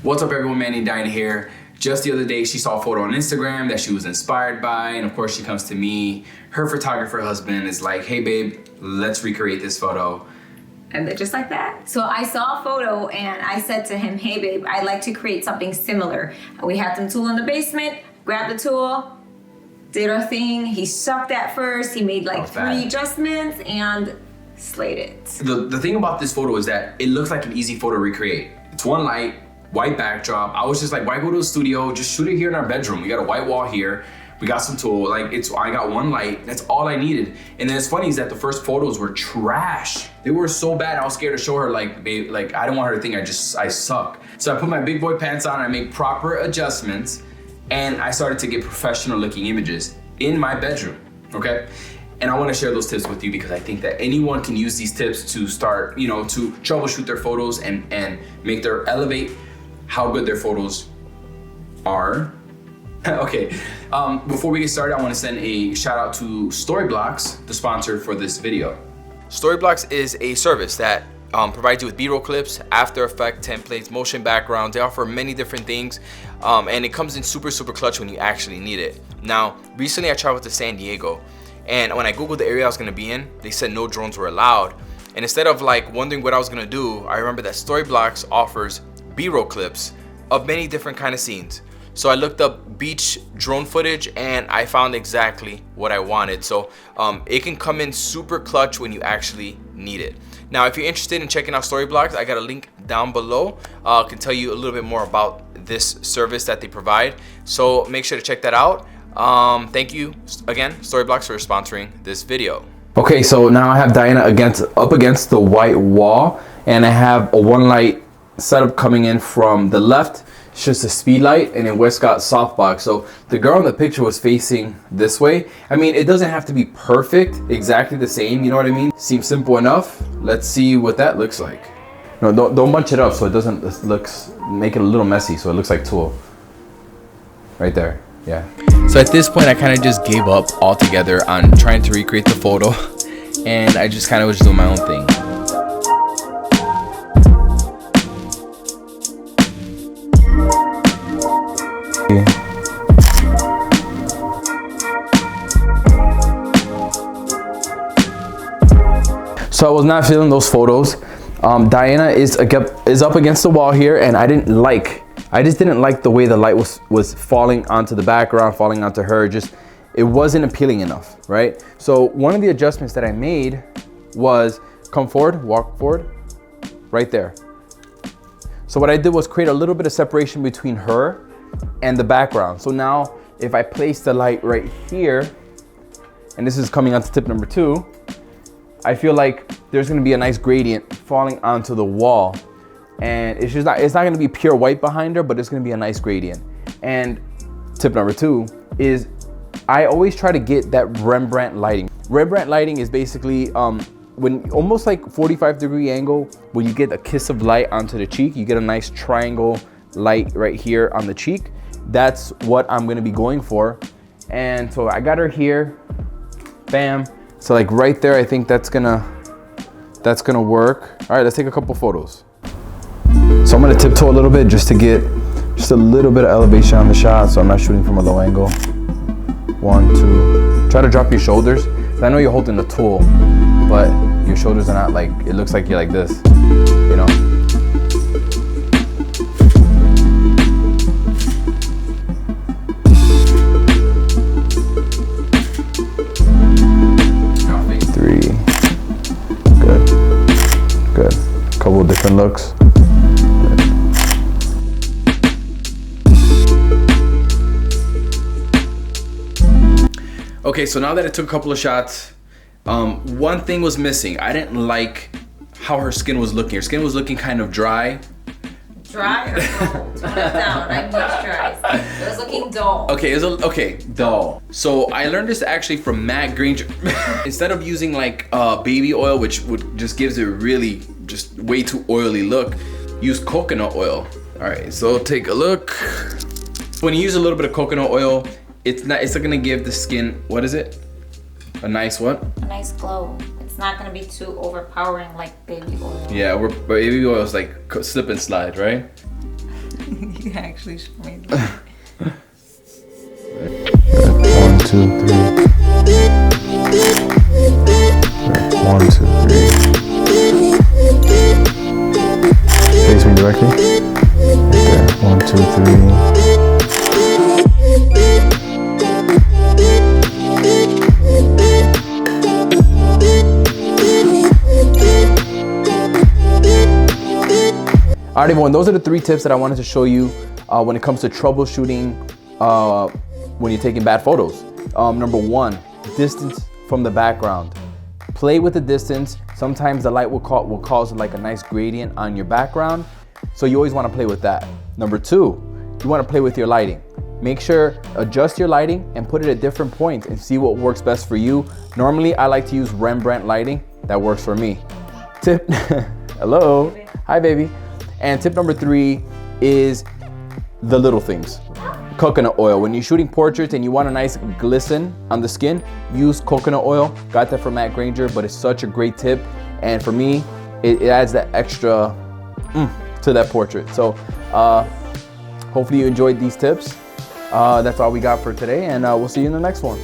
What's up everyone, Manny Diana here. Just the other day, she saw a photo on Instagram that she was inspired by, and of course she comes to me. Her photographer husband is like, hey babe, let's recreate this photo. And they're just like that. So I saw a photo and I said to him, hey babe, I'd like to create something similar. We had some tool in the basement, grabbed the tool, did our thing. He sucked at first. He made like 3 adjustments and slayed it. The thing about this photo is that it looks like an easy photo to recreate. It's one light, white backdrop. I was just like, why go to the studio? Just shoot it here in our bedroom. We got a white wall here. We got some tool, I got one light. That's all I needed. And then it's funny is that the first photos were trash. They were so bad, I was scared to show her, like, babe, like, I don't want her to think I suck. So I put my big boy pants on, I made proper adjustments, and I started to get professional looking images in my bedroom, okay? And I wanna share those tips with you because I think that anyone can use these tips to start, to troubleshoot their photos and elevate how good their photos are. Okay, before we get started, I want to send a shout out to Storyblocks, the sponsor for this video. Storyblocks is a service that provides you with B-roll clips, After Effects, templates, motion backgrounds. They offer many different things, and it comes in super clutch when you actually need it. Now, recently I traveled to San Diego, and when I googled the area I was going to be in, they said no drones were allowed. And instead of like wondering what I was going to do, I remember that Storyblocks offers B-roll clips of many different kind of scenes. So I looked up beach drone footage and I found exactly what I wanted. So it can come in super clutch when you actually need it. Now, if you're interested in checking out Storyblocks, I got a link down below. I can tell you a little bit more about this service that they provide. So make sure to check that out. Thank you again, Storyblocks, for sponsoring this video. Okay, so now I have Diana up against the white wall, and I have a one light setup coming in from the left. It's just a speed light, and then Wes got softbox. So the girl in the picture was facing this way. I mean, it doesn't have to be perfect, exactly the same, you know what I mean? Seems simple enough. Let's see what that looks like. No, don't bunch it up so it doesn't, make it a little messy so it looks like tulle. Right there, yeah. So at this point, I kind of just gave up altogether on trying to recreate the photo, and I just kind of was doing my own thing. So I was not feeling those photos. Diana is up against the wall here, and I just didn't like the way the light was falling onto the background, falling onto her. It wasn't appealing enough, right? So one of the adjustments that I made was come forward, walk forward, right there. So what I did was create a little bit of separation between her and the background. So now if I place the light right here, and this is coming onto tip number 2, I feel like there's gonna be a nice gradient falling onto the wall. And it's not gonna be pure white behind her, but it's gonna be a nice gradient. And tip number 2 is I always try to get that Rembrandt lighting. Rembrandt lighting is basically when almost like 45-degree angle, when you get a kiss of light onto the cheek, you get a nice triangle light right here on the cheek. That's what I'm gonna be going for. And so I got her here, bam. So like right there, I think that's gonna work. All right, let's take a couple photos. So I'm gonna tiptoe a little bit just to get just a little bit of elevation on the shot, so I'm not shooting from a low angle. 1, 2. Try to drop your shoulders. I know you're holding the tool, but your shoulders are not like, it looks like you're like this, you know? Good. Couple different looks. Okay, so now that I took a couple of shots, one thing was missing. I didn't like how her skin was looking. Her skin was looking kind of dry. Dry or dull? Tone it down. I moisturized. It was looking dull. Okay, dull. So I learned this actually from Matt Granger. Instead of using like baby oil, which just gives it really just way too oily look, use coconut oil. All right, so take a look. When you use a little bit of coconut oil, it's not gonna give the skin, what is it? A nice what? A nice glow. It's not gonna be too overpowering like baby oil. Yeah, baby oil is like slip and slide, right? You actually show me. 1, 2, 3. 1, 2, 3. Face me directly. Right there. 1, 2, 3. Alright everyone, those are the 3 tips that I wanted to show you when it comes to troubleshooting when you're taking bad photos. Number 1, distance from the background. Play with the distance. Sometimes the light will cause like a nice gradient on your background, so you always want to play with that. Number 2, you want to play with your lighting. Make sure, adjust your lighting and put it at different points and see what works best for you. Normally, I like to use Rembrandt Lighting. That works for me. Tip, hello, hi baby. And tip number 3 is the little things. Coconut oil. When you're shooting portraits and you want a nice glisten on the skin, use coconut oil. Got that from Matt Granger, but it's such a great tip. And for me, it adds that extra to that portrait. So hopefully you enjoyed these tips. That's all we got for today, and we'll see you in the next one.